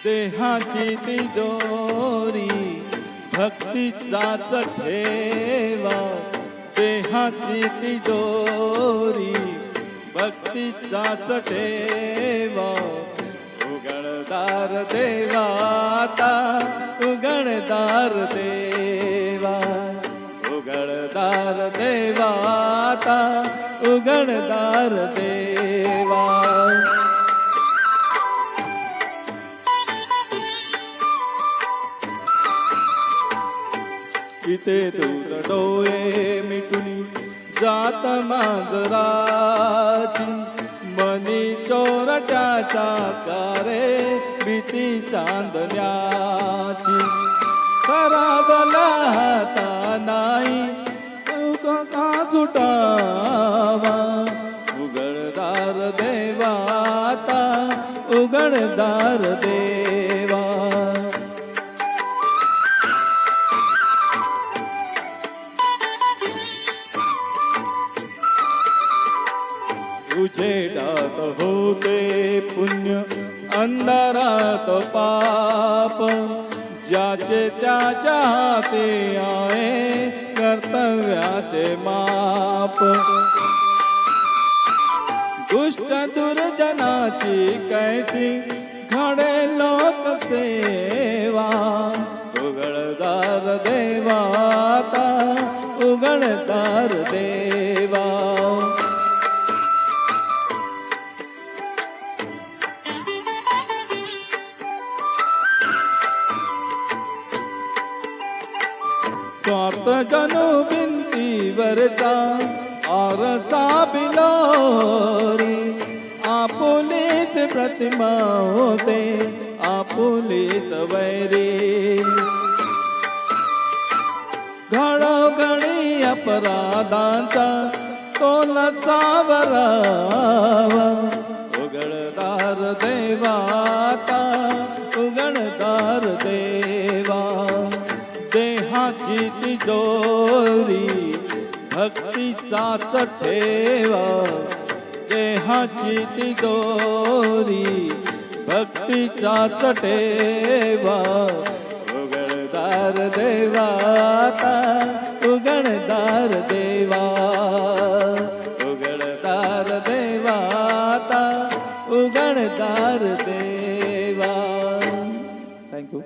देहाची तिजोरी भक्तीचाच ठेवा, देहाची तिजोरी भक्तीचाच ठेवा. उघडदार देवाता, उघडदार देवा, उघडदार देवाता, उघडदार देवा. इथे दूर डोळे मिटुनी जात मांजराची, मनी चोरट्याचा कारे भीती चांदण्याची. खराबला हाता नाही का सुटावा, उघडदार देवाता, उघडदार देवा. उजेडात होते पुण्य, अंधारात पाप, ज्याचे त्याच्या हाती आहे कर्तव्याचे माप. दुष्ट दुर्जनाची कैसी घडे लोक सेवा, उघडदार देवाता, उघडदार देवा. स्वार्थ जनु भिंतीवरचा आरसा बिलोरी, आपुलीच प्रतिमा होते आपुलीच वैरी. घडोघडी अपराधांचा तोल सावरावा, उघडदार देवाता, उघडदार देवा. देहाची तिजोरी भक्तीचाच ठेवा, देहाची तिजोरी भक्तीचाच ठेवा. उघडदार देवाता, उघडदार देवा, उघडदार देवाता, उघडदार देवा. थँक्यू.